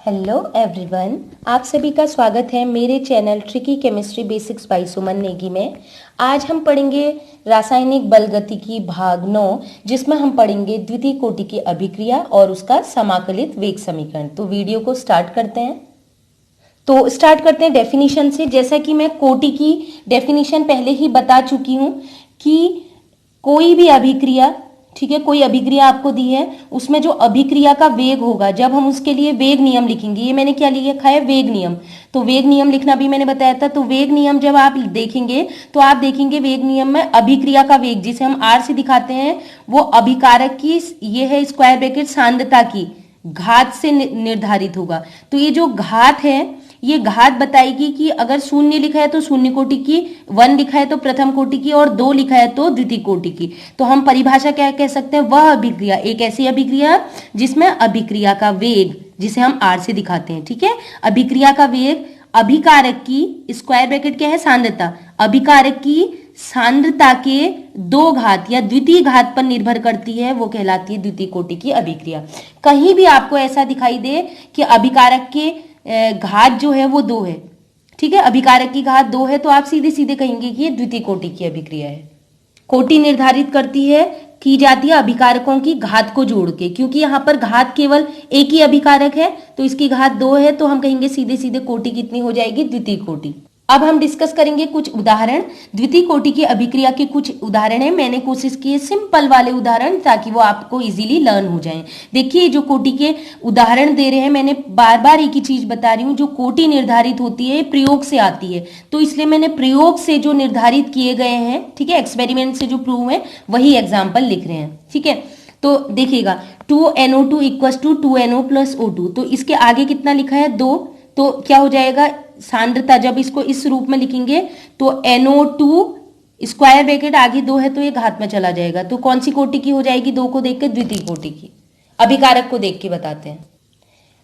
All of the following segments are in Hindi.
हेलो एवरीवन, आप सभी का स्वागत है मेरे channel tricky chemistry basics by Suman Negi में। आज हम पढ़ेंगे रासायनिक बलगतिकी भाग 9, जिसमें हम पढ़ेंगे द्वितीय कोटि की अभिक्रिया और उसका समाकलित वेग समीकरण। तो वीडियो को स्टार्ट करते हैं। तो स्टार्ट करते हैं डेफिनेशन से। जैसा कि मैं कोटि की डेफिनेशन पहले ही बता चुकी हूं कि कोई भी अभिक्रिया, ठीक है, कोई अभिक्रिया आपको दी है, उसमें जो अभिक्रिया का वेग होगा, जब हम उसके लिए वेग नियम लिखेंगे, ये मैंने क्या लिखा है, वेग नियम। तो वेग नियम लिखना भी मैंने बताया था। तो वेग नियम जब आप देखेंगे तो आप देखेंगे वेग नियम में अभिक्रिया का वेग, जिसे हम आर से दिखाते हैं, वो अभिकारक की, ये है स्क्वायर ब्रैकेट, सांद्रता की घात से निर्धारित होगा। तो ये जो घात है, ये घात बताएगी कि अगर शून्य लिखा है तो शून्य कोटि की, 1 लिखा है तो प्रथम कोटि की, और 2 लिखा है तो द्वितीय कोटि की। तो हम परिभाषा क्या कह सकते हैं, वह अभिक्रिया, एक ऐसी अभिक्रिया जिसमें अभिक्रिया का वेग, जिसे हम आर से दिखाते हैं, ठीक है, अभिक्रिया का वेग अभिकारक की स्क्वायर ब्रैकेट क्या है, सांद्रता, अभिकारक की सांद्रता के 2 घात या द्वितीय घात पर निर्भर करती है, वो कहलाती है द्वितीय कोटि की अभिक्रिया। कहीं भी आपको ऐसा दिखाई दे कि अभिकारक के घात जो है वो 2 है, ठीक है, अभिकारक की घात 2 है, तो आप सीधे सीधे कहेंगे कि ये द्वितीय कोटि की अभिक्रिया है। कोटि निर्धारित की जाती है अभिकारकों की घात को जोड़ के, क्योंकि यहाँ पर घात केवल एक ही अभिकारक है, तो इसकी घात 2 है, तो हम कहेंगे सीधे सीधे कोटि कितनी हो जाएगी, द्वितीय कोटि। अब हम डिस्कस करेंगे कुछ उदाहरण, द्वितीय कोटि की अभिक्रिया के कुछ उदाहरण है। मैंने कोशिश की है सिंपल वाले उदाहरण, ताकि वो आपको इजीली लर्न हो जाएं। देखिए जो कोटि के उदाहरण दे रहे हैं, मैंने बार बार एक ही चीज बता रही हूँ, जो कोटि निर्धारित होती है प्रयोग से आती है, तो इसलिए मैंने प्रयोग से जो निर्धारित किए गए हैं, ठीक है, एक्सपेरिमेंट से जो प्रूव है, वही एग्जाम्पल लिख रहे हैं, ठीक है। तो देखिएगा 2NO2 equal to 2NO plus O2, तो इसके आगे कितना लिखा है, 2, तो क्या हो जाएगा, सांद्रता, जब इसको इस रूप में लिखेंगे तो NO2 स्क्वायर ब्रैकेट आगे 2 है, तो ये घात में चला जाएगा, तो कौन सी कोटि की हो जाएगी, 2 को देख के द्वितीय कोटि की। अभिकारक को देख के बताते हैं।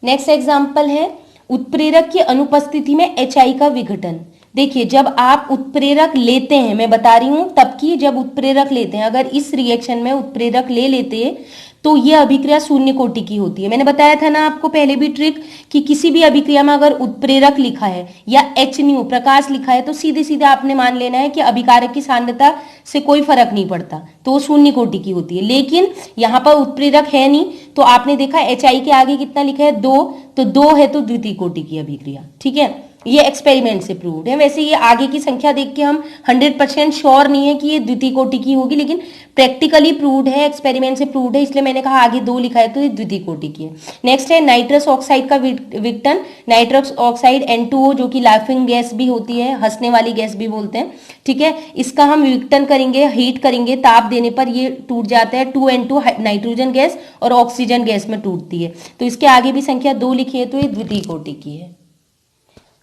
नेक्स्ट एग्जांपल है उत्प्रेरक की अनुपस्थिति में HI का विघटन। देखिए जब आप उत्प्रेरक लेते हैं, मैं बता रही हूं तब की, जब उत्प्रेरक लेते हैं, अगर इस रिएक्शन में उत्प्रेरक ले लेते तो यह अभिक्रिया शून्य कोटि की होती है। मैंने बताया था ना आपको पहले भी ट्रिक, कि किसी भी अभिक्रिया में अगर उत्प्रेरक लिखा है या HNu प्रकाश लिखा है, तो सीधे सीधे आपने मान लेना है कि अभिकारक की सांद्रता से कोई फर्क नहीं पड़ता, तो वो शून्य कोटि की होती है। लेकिन यहाँ पर उत्प्रेरक है नहीं, तो आपने देखा HI के आगे कितना लिखा है, 2, तो 2 है तो द्वितीय कोटि की अभिक्रिया, ठीक है, ये एक्सपेरिमेंट से प्रूव्ड है। वैसे ये आगे की संख्या देख के हम 100% श्योर नहीं है कि ये द्वितीय कोटि की होगी, लेकिन प्रैक्टिकली प्रूव्ड है, एक्सपेरिमेंट से प्रूव्ड है, इसलिए मैंने कहा आगे 2 लिखा है तो ये द्वितीय कोटि की है। नेक्स्ट है नाइट्रस ऑक्साइड का विघटन। नाइट्रस ऑक्साइड N2O, जो कि लाफिंग गैस भी होती है, हंसने वाली गैस भी बोलते हैं, ठीक है, इसका हम विघटन करेंगे, हीट करेंगे, ताप देने पर ये टूट जाता है, 2N2 नाइट्रोजन गैस और ऑक्सीजन गैस में टूटती है, तो इसके आगे भी संख्या 2 लिखी है, तो ये द्वितीय कोटि की है।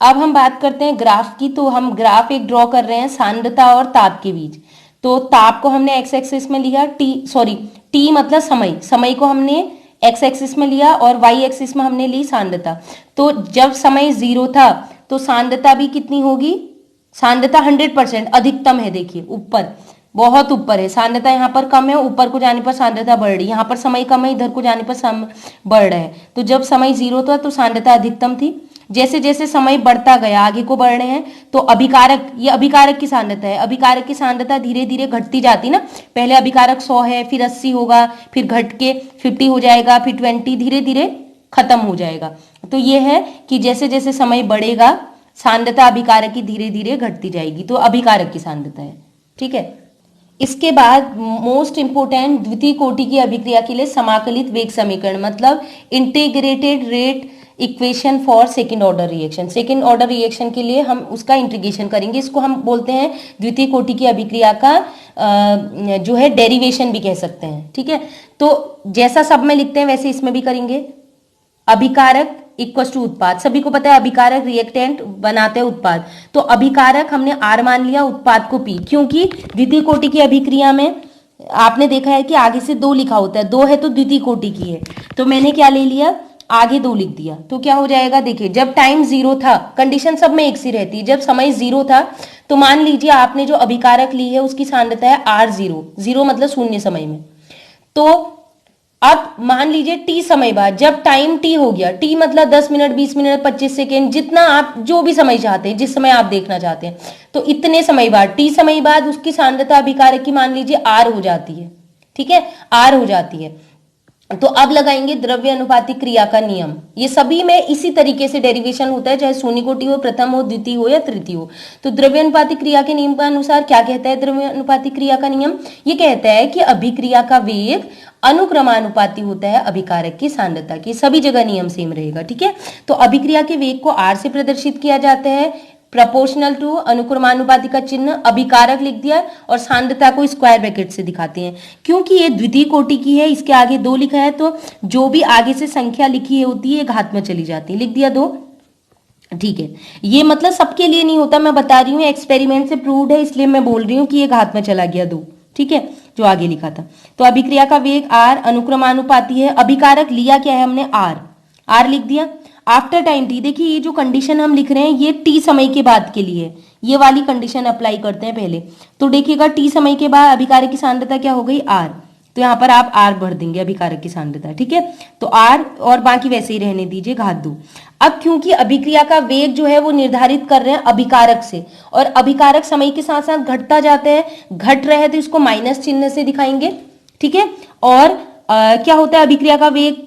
अब हम बात करते हैं ग्राफ की। तो हम ग्राफ एक ड्रॉ कर रहे हैं सांद्रता और ताप के बीच। तो ताप को हमने एक्स एक्सिस में लिया, टी मतलब समय को हमने एक्स एक्सिस में लिया, और वाई एक्सिस में हमने ली सांद्रता। तो जब समय 0 था तो सांद्रता भी कितनी होगी, सांद्रता 100% अधिकतम है, देखिए ऊपर, बहुत ऊपर है, सांद्रता यहाँ पर कम है, ऊपर को जाने पर सांद्रता बढ़ रही है, यहाँ पर समय कम है, इधर को जाने पर समय बढ़ रहा है। तो जब समय 0 था तो सांद्रता अधिकतम थी। जैसे जैसे समय बढ़ता गया, आगे को बढ़ रहे हैं, तो अभिकारक, ये अभिकारक की सांद्रता है, अभिकारक की सांद्रता धीरे धीरे घटती जाती ना, पहले अभिकारक 100 है, फिर 80 होगा, फिर घट के 50 हो जाएगा, फिर 20, धीरे धीरे खत्म हो जाएगा। तो ये है कि जैसे जैसे समय बढ़ेगा, सांद्रता अभिकारक की धीरे धीरे घटती जाएगी, तो अभिकारक की सांद्रता है, ठीक है। इसके बाद मोस्ट इंपोर्टेंट द्वितीय कोटि की अभिक्रिया के लिए समाकलित वेग समीकरण, मतलब integrated rate equation for second order reaction. Second order reaction के लिए हम उसका इंटीग्रेशन करेंगे, इसको हम बोलते हैं द्वितीय कोटि की अभिक्रिया का जो है डेरिवेशन भी कह सकते हैं, ठीक है। तो जैसा सब में लिखते हैं वैसे इसमें भी करेंगे। अभिकारक इक्वल टू उत्पाद, सभी को पता है अभिकारक रिएक्टेंट बनाते हैं उत्पाद, तो अभिकारक हमने R मान लिया, उत्पाद को P, क्योंकि द्वितीय कोटि की अभिक्रिया में आपने देखा है कि आगे से 2 लिखा होता है, 2 है तो द्वितीय कोटि की है, तो मैंने क्या ले लिया, आगे 2 लिख दिया। तो क्या हो जाएगा, देखिए जब टाइम 0 था, कंडीशन सब में एक सी रहती है, जब समय 0 था तो मान लीजिए आपने जो अभिकारक ली है उसकी सांद्रता है R0, 0 मतलब शून्य समय में, तो अब मान लीजिए टी समय बाद, जब टाइम टी हो गया, टी मतलब 10 मिनट, 20 मिनट, 25 सेकेंड, जितना आप जो भी समय चाहते हैं, जिस समय आप देखना चाहते हैं, तो इतने समय बाद, टी समय बाद उसकी सांद्रता अभिकारक की मान लीजिए आर हो जाती है। ठीक है, आर हो जाती है। तो अब लगाएंगे द्रव्य अनुपातिक क्रिया का नियम। ये सभी में इसी तरीके से डेरिवेशन होता है, चाहे शून्य कोटि हो, प्रथम हो, द्वितीय हो या तृतीय हो। तो द्रव्य अनुपातिक क्रिया के नियम के अनुसार क्या कहता है द्रव्य अनुपातिक क्रिया का नियम? ये कहता है कि अभिक्रिया का वेग अनुक्रमानुपाती होता है अभिकारक की सांद्रता की। सभी जगह नियम सेम रहेगा। ठीक है, तो अभिक्रिया के वेग को आर से प्रदर्शित किया जाता है, प्रोपोर्शनल टू अनुक्रमानुपाती का चिन्ह, अभिकारक लिख दिया, और सांद्रता को स्क्वायर ब्रैकेट से दिखाते हैं। क्योंकि ये द्वितीय कोटि की है, इसके आगे 2 लिखा है, तो जो भी आगे से संख्या लिखी होती है घात में चली जाती है। लिख दिया 2। ठीक है, ये मतलब सबके लिए नहीं होता, मैं बता रही हूँ, एक्सपेरिमेंट से प्रूव्ड है, इसलिए मैं बोल रही हूँ कि ये घात में चला गया 2। ठीक है, जो आगे लिखा था। तो अभिक्रिया का वेग आर अनुक्रमानुपाती है, अभिकारक लिया क्या है हमने? आर। आर लिख दिया। आफ्टर टाइम टी, देखिए ये जो कंडीशन हम लिख रहे हैं ये टी समय के बाद के लिए, ये वाली कंडीशन अप्लाई करते हैं पहले। तो देखिएगा टी समय के बाद अभिकारक की सांद्रता क्या हो गई? आर। तो यहाँ पर आप आर भर देंगे, अभिकारक की सांद्रता। ठीक है, तो आर और बाकी वैसे ही रहने दीजिए, घात 2। अब क्योंकि अभिक्रिया का वेग जो है वो निर्धारित कर रहे हैं अभिकारक से, और अभिकारक समय के साथ साथ घटता जाते हैं, घट रहे हैं तो इसको माइनस चिन्ह से दिखाएंगे। ठीक है, और क्या होता है अभिक्रिया का वेग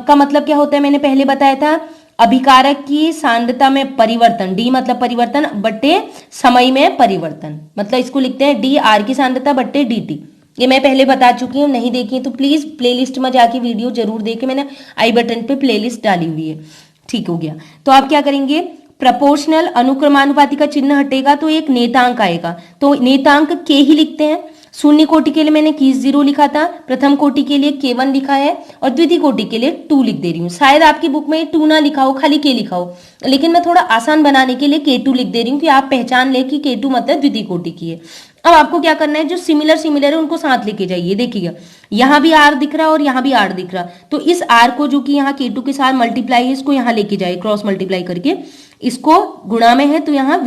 का मतलब क्या होता है? मैंने पहले बताया था, अभिकारक की सांद्रता में परिवर्तन, डी मतलब परिवर्तन बट्टे समय में परिवर्तन, मतलब इसको लिखते हैं डी आर की सांद्रता बट्टे डी टी। ये मैं पहले बता चुकी हूँ, नहीं देखी तो प्लीज प्लेलिस्ट में जाके वीडियो जरूर देखें, मैंने आई बटन पे प्लेलिस्ट डाली हुई है। ठीक हो गया, तो आप क्या करेंगे? प्रपोर्शनल अनुक्रमानुपाती का चिन्ह हटेगा तो एक नेतांक आएगा, तो नेतांक के ही लिखते हैं। शून्य कोटि के लिए मैंने K0 लिखा था, प्रथम कोटि के लिए K1 लिखा है, और द्वितीय कोटि के लिए 2 लिख दे रही हूँ। शायद आपकी बुक में 2 ना लिखा हो, खाली K लिखा हो, लेकिन मैं थोड़ा आसान बनाने के लिए K2 लिख दे रही हूँ कि आप पहचान ले कि K2 मतलब द्वितीय कोटि की है। अब आपको क्या करना है, जो सिमिलर है उनको साथ लेके जाइए। देखिएगा यहाँ भी आर दिख रहा है और यहाँ भी आर दिख रहा, तो इस आर को जो कि यहाँ K2 के साथ मल्टीप्लाई है, इसको यहाँ लेके जाइए, क्रॉस मल्टीप्लाई करके, इसको गुणा में है तो यहाँ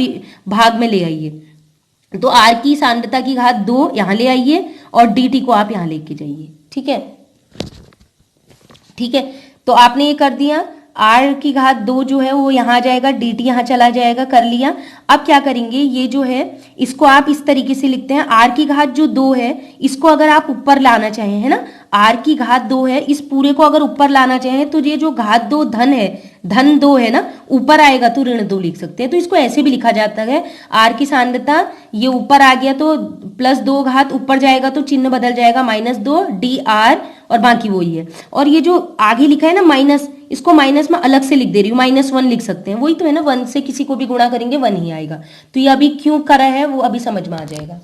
भाग में ले आइए। तो आर की सांद्रता की घात 2 यहां ले आइए, और dt को आप यहां लेके जाइए। ठीक है, ठीक है, तो आपने ये कर दिया, आर की घात 2 जो है वो यहां आ जाएगा, dt यहां चला जाएगा, कर लिया। अब क्या करेंगे, ये जो है इसको आप इस तरीके से लिखते हैं, आर की घात जो 2 है इसको अगर आप ऊपर लाना चाहें, है ना, आर की घात 2 है, इस पूरे को अगर ऊपर लाना चाहें तो ये जो घात 2 धन है, धन 2 है ना, ऊपर आएगा तो ऋण 2 लिख सकते हैं। तो इसको ऐसे भी लिखा जाता है, आर की सांद्रता ये ऊपर आ गया तो प्लस 2 घात, ऊपर जाएगा तो चिन्ह बदल जाएगा -2 डी आर, और बाकी वही है। और ये जो आगे लिखा है ना माइनस, इसको माइनस में अलग से लिख दे रही हूँ, -1 लिख सकते हैं, वही तो है ना, 1 से किसी को भी गुणा करेंगे 1 ही आएगा। तो ये अभी क्यों करा है वो अभी समझ में आ जाएगा।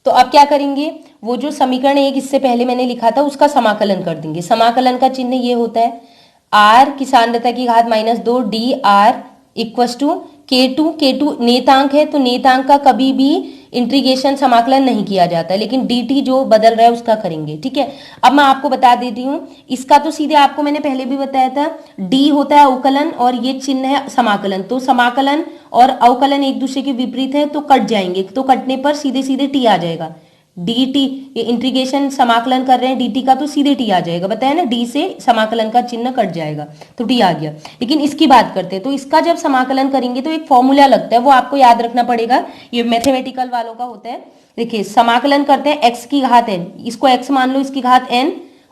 तो अब क्या करेंगे, वो जो समीकरण 1 इससे पहले मैंने लिखा था उसका समाकलन कर देंगे। समाकलन का चिन्ह ये होता है, आर की सांद्रता की घात -2 D R equals to K2 नेतांक है, तो नेतांक का कभी भी इंटीग्रेशन समाकलन नहीं किया जाता, लेकिन dt जो बदल रहा है उसका करेंगे। ठीक है, अब मैं आपको बता देती हूँ, इसका तो सीधे आपको मैंने पहले भी बताया था, d होता है अवकलन और ये चिन्ह है समाकलन, तो समाकलन और अवकलन एक दूसरे के विपरीत है तो कट जाएंगे, तो कटने पर सीधे सीधे t आ जाएगा। dt, ये इंटीग्रेशन समाकलन कर रहे हैं dt का, तो सीधे t आ जाएगा, बताया ना, d से समाकलन का चिन्ह कट जाएगा तो t आ गया। लेकिन इसकी बात करते हैं, तो इसका जब समाकलन करेंगे तो एक फॉर्मूला लगता है, वो आपको याद रखना पड़ेगा, ये मैथमेटिकल वालों का होता है। देखिए समाकलन करते हैं x की घात n, इसको x मान लो, इसकी घात n,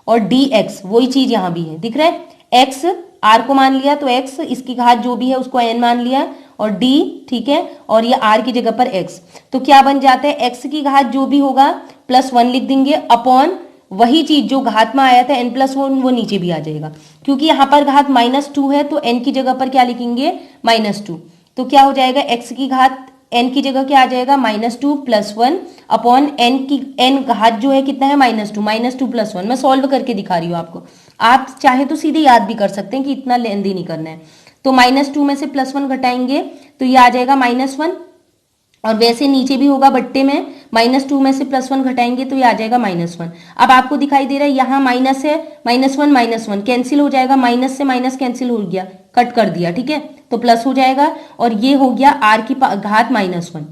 और dx वही चीज यहाँ भी है, दिख रहा है, x r को मान लिया तो x, इसकी घात जो भी है उसको n मान लिया, और d, ठीक है, और ये r की जगह पर x, तो क्या बन जाता है, x की घात जो भी होगा +1 लिख देंगे, अपॉन वही चीज जो घात में आया था n+1 वो नीचे भी आ जाएगा, क्योंकि यहाँ पर घात -2 है तो n की जगह पर क्या लिखेंगे, -2, तो क्या हो जाएगा, x की घात n की जगह क्या आ जाएगा, -2 + 1 अपॉन n घात जो है कितना है, -2 + 1। मैं सॉल्व करके दिखा रही हूँ आपको, आप चाहे तो सीधे याद भी कर सकते हैं कि इतना लेंदी नहीं करना है। तो -2 में से +1 घटाएंगे तो ये आ जाएगा -1, और वैसे नीचे भी होगा बट्टे में, -2 में से +1 घटाएंगे तो ये आ जाएगा -1। अब आपको दिखाई दे रहा है यहाँ माइनस है, -1 कैंसिल हो जाएगा, माइनस से माइनस कैंसिल हो गया, कट कर दिया, ठीक है, तो प्लस हो जाएगा, और ये हो गया r की घात -1,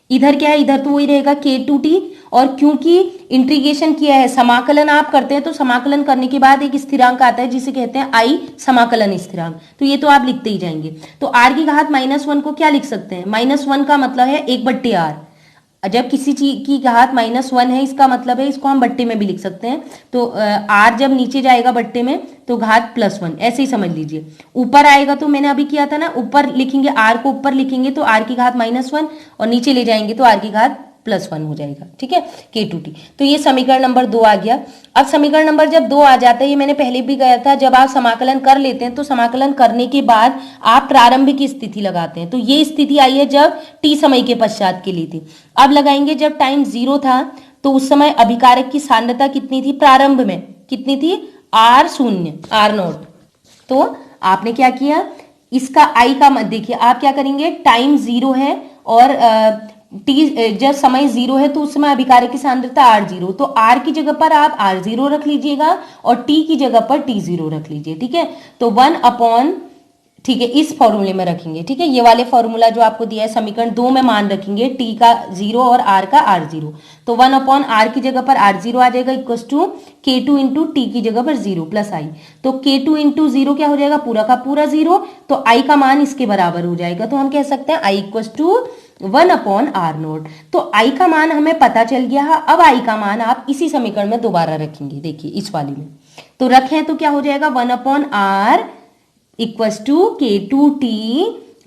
इधर क्या है, इधर तो वही रहेगा k2t, और क्योंकि इंटीग्रेशन किया है, समाकलन आप करते हैं तो समाकलन करने के बाद एक स्थिरांक आता है जिसे कहते हैं आई समाकलन स्थिरांक, तो ये तो आप लिखते ही जाएंगे। तो r की घात -1 को क्या लिख सकते हैं, -1 का मतलब है 1/r। जब किसी चीज की घात -1 है इसका मतलब है इसको हम बट्टे में भी लिख सकते हैं, तो r जब नीचे जाएगा बट्टे में तो घात +1, ऐसे ही समझ लीजिए। ऊपर आएगा तो मैंने अभी किया था ना, ऊपर लिखेंगे r को, ऊपर लिखेंगे तो r की घात -1, और नीचे ले जाएंगे तो r की घात +1 हो जाएगा, ठीक है, k2t। तो ये समीकरण नंबर 2 आ गया। अब समीकरण नंबर जब 2 आ जाता है, ये मैंने पहले भी कहा था, जब आप समाकलन कर लेते हैं तो समाकलन करने के बाद आप प्रारंभिक स्थिति लगाते हैं। तो ये स्थिति आई है जब t समय के पश्चात के लिए थी। अब लगाएंगे जब टाइम 0 था तो उस समय अभिकारक की सांद्रता कितनी थी, प्रारंभ में कितनी थी, r0, r0। तो आपने क्या किया, इसका i का मत देखिए, आप क्या करेंगे, टाइम 0 है और टी जब समय 0 है तो उस समय अभिकारक की सांद्रता r0, तो r की जगह पर आप r0 रख लीजिएगा और t की जगह पर t0 रख लीजिए, ठीक है। तो 1/, ठीक है, इस फॉर्मूले में रखेंगे, ठीक है, ये वाले फॉर्मूला जो आपको दिया है समीकरण 2 में मान रखेंगे, t का 0 और r का r0। तो 1/r की जगह पर r0 आ जाएगा equal to k2 into T की जगह पर 0 प्लस i। तो k2 इंटू 0 क्या हो जाएगा, पूरा का पूरा 0, तो i का मान इसके बराबर हो जाएगा। तो हम कह सकते हैं i इक्वल टू 1/r0। तो i का मान हमें पता चल गया है। अब i का मान आप इसी समीकरण में दोबारा रखेंगे, देखिए इस वाली में, तो रखें तो क्या हो जाएगा, 1/r equals to k2t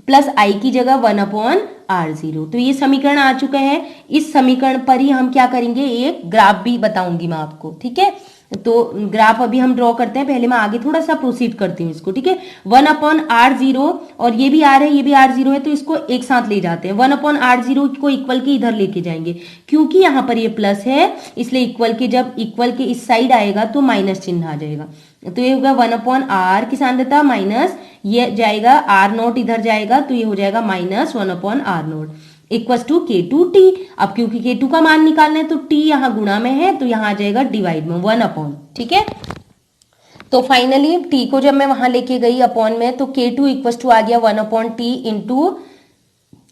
plus i की जगह 1/r0। तो ये समीकरण आ चुका है। इस समीकरण पर ही हम क्या करेंगे, एक ग्राफ भी बताऊंगी मैं आपको, ठीक है। तो ग्राफ अभी हम ड्रॉ करते हैं, पहले मैं आगे थोड़ा सा प्रोसीड करती हूँ इसको, ठीक है। 1/r0 और ये भी r है, ये भी r0 है, तो इसको एक साथ ले जाते हैं। 1/r0 को इक्वल के इधर लेके जाएंगे, क्योंकि यहाँ पर ये प्लस है इसलिए इक्वल के, जब इक्वल के इस साइड आएगा तो माइनस चिन्ह आ जाएगा। तो ये होगा 1/r की सांद्रता माइनस ये जाएगा r0 इधर जाएगा, तो ये हो जाएगा -1/r0 इक्वल टू k2t। अब क्योंकि k2 का मान निकालना है तो t यहाँ गुणा में है तो यहाँ आ जाएगा डिवाइड में 1/, ठीक है। तो फाइनली t को जब मैं वहां लेके गई अपॉन में, तो k2 इक्वल टू आ गया 1/t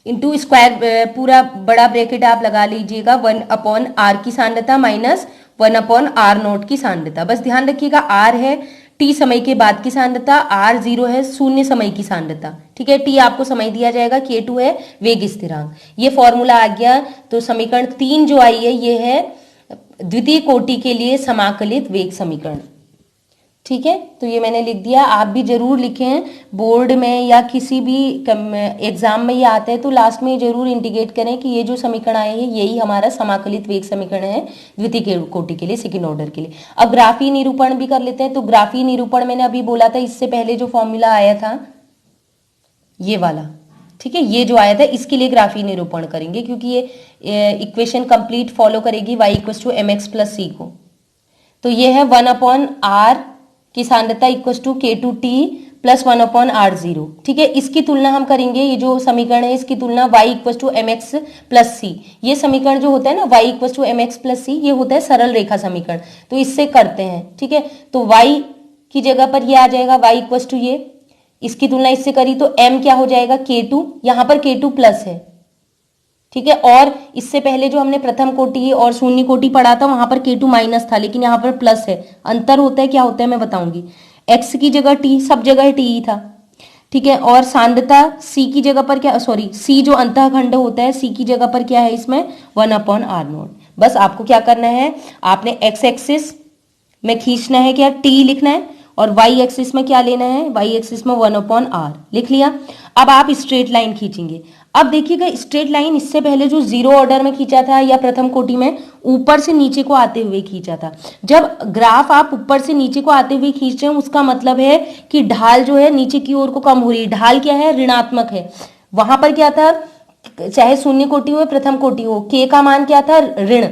इंटू स्क्वायर, पूरा बड़ा ब्रैकेट आप लगा लीजिएगा, 1/r की सांद्रता माइनस 1/r0 की सांद्रता। बस ध्यान रखिएगा r है t समय के बाद की सांद्रता, r0 है शून्य समय की सांद्रता, ठीक है। t आपको समय दिया जाएगा, k2 है वेग स्थिरांक। ये फॉर्मूला आ गया। तो समीकरण 3 जो आई है ये है द्वितीय कोटि के लिए समाकलित वेग समीकरण, ठीक है। तो ये मैंने लिख दिया, आप भी जरूर लिखें, बोर्ड में या किसी भी एग्जाम में ये आते हैं तो लास्ट में जरूर इंडिकेट करें कि ये जो समीकरण आए हैं यही हमारा समाकलित वेग समीकरण है द्वितीय कोटि के लिए, सेकंड ऑर्डर के लिए। अब ग्राफीय निरूपण भी कर लेते हैं। तो ग्राफीय निरूपण मैंने अभी बोला था, इससे पहले जो फॉर्मूला आया था ये वाला, ठीक है, ये जो आया था इसके लिए ग्राफीय निरूपण करेंगे, क्योंकि ये इक्वेशन कंप्लीट फॉलो करेगी y equal to mx plus c को। तो ये है 1/r की सांद्रता equal to k2t plus 1/r0, ठीक है। इसकी तुलना हम करेंगे, ये जो समीकरण है इसकी तुलना y equal to mx plus c, ये समीकरण जो होता है ना y equal to mx plus c, ये होता है सरल रेखा समीकरण, तो इससे करते हैं, ठीक है। तो y की जगह पर ये आ जाएगा y इक्वल टू ये, इसकी तुलना इससे करी तो m क्या हो जाएगा k2, यहाँ पर k2 प्लस है, ठीक है। और इससे पहले जो हमने प्रथम कोटि और शून्य कोटि पढ़ा था वहां पर k2 माइनस था, लेकिन यहाँ पर प्लस है। अंतर होता है, क्या होता है मैं बताऊंगी। x की जगह t, सब जगह t ही था, ठीक है। और सांद्रता c की जगह पर क्या, सॉरी c जो अंतःखंड होता है c की जगह पर क्या है इसमें 1/r0। बस आपको क्या करना है, आपने x एक्सिस में खींचना है, क्या t लिखना है, और y एक्सिस में क्या लेना है, y एक्सिस में 1/r लिख लिया। अब आप स्ट्रेट लाइन खींचेंगे। अब देखिएगा स्ट्रेट लाइन इससे पहले जो 0 ऑर्डर में खींचा था या प्रथम कोटि में ऊपर से नीचे को आते हुए खींचा था। जब ग्राफ आप ऊपर से नीचे को आते हुए खींच रहे हैं उसका मतलब है कि ढाल जो है नीचे की ओर को कम हो रही है। ढाल क्या है, ऋणात्मक है। वहां पर क्या था, चाहे शून्य कोटि हो प्रथम कोटि हो, k का मान क्या था, ऋण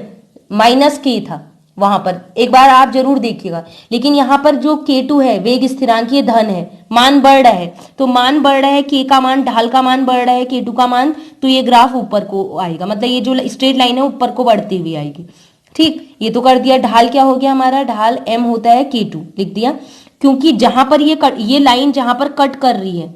-k था वहां पर, एक बार आप जरूर देखिएगा। लेकिन यहाँ पर जो k2 है वेग स्थिरांक, ये धन है, मान बढ़ रहा है। तो मान बढ़ रहा है, k का मान, ढाल का मान बढ़ रहा है, k2 का मान, तो ये ग्राफ ऊपर को आएगा, मतलब ये जो स्ट्रेट लाइन है ऊपर को बढ़ती हुई आएगी, ठीक। ये तो कर दिया। ढाल क्या हो गया हमारा, ढाल m होता है k2 लिख दिया, क्योंकि जहां पर ये लाइन जहां पर कट कर रही है,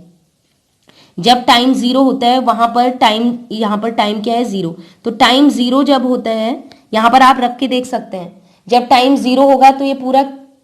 जब टाइम 0 होता है वहां पर टाइम, यहाँ पर टाइम क्या है 0, तो टाइम 0 जब होता है, यहाँ पर आप रख के देख सकते हैं, जब टाइम 0 होगा तो ये पूरा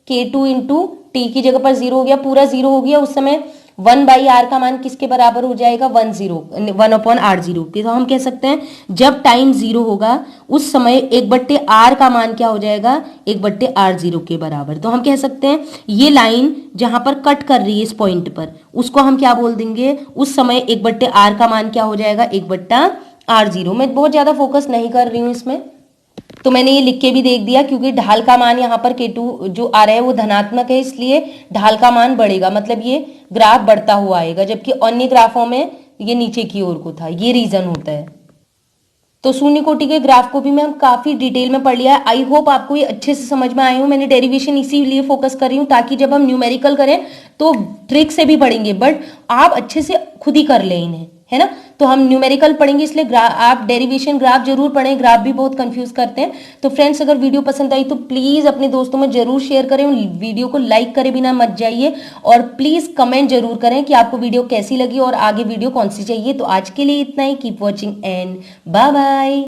k2 इंटू टी की जगह पर 0 हो गया, पूरा 0 हो गया, उस समय 1/r का मान किसके बराबर हो जाएगा, 1/r0 के। तो हम कह सकते हैं जब टाइम 0 होगा उस समय 1/r का मान क्या हो जाएगा, 1/r0 के बराबर। तो हम कह सकते हैं ये लाइन जहां पर कट कर रही है इस पॉइंट पर, उसको हम क्या बोल देंगे, उस समय 1/r का मान क्या हो जाएगा, 1/r0। मैं बहुत ज्यादा फोकस नहीं कर रही हूं इसमें, तो मैंने ये लिख के भी देख दिया, क्योंकि ढाल का मान यहाँ पर k2 जो आ रहा है वो धनात्मक है, इसलिए ढाल का मान बढ़ेगा, मतलब ये ग्राफ बढ़ता हुआ आएगा, जबकि अन्य ग्राफों में ये नीचे की ओर को था, ये रीजन होता है। तो शून्य कोटि के ग्राफ को भी मैं काफी डिटेल में पढ़ लिया है। आई होप आपको ये अच्छे से समझ में आए हो। मैंने डेरिवेशन इसीलिए फोकस कर रही हूँ ताकि जब हम न्यूमेरिकल करें तो ट्रिक से भी पढ़ेंगे, बट आप अच्छे से खुद ही कर लें इन्हें, है ना। तो हम न्यूमेरिकल पढ़ेंगे, इसलिए आप डेरिवेशन ग्राफ जरूर पढ़ें, ग्राफ भी बहुत कंफ्यूज करते हैं। तो फ्रेंड्स, अगर वीडियो पसंद आई तो प्लीज अपने दोस्तों में जरूर शेयर करें, वीडियो को लाइक करे बिना मत जाइए, और प्लीज कमेंट जरूर करें कि आपको वीडियो कैसी लगी और आगे वीडियो कौन सी चाहिए। तो आज के लिए इतना ही। Keep watching and bye bye.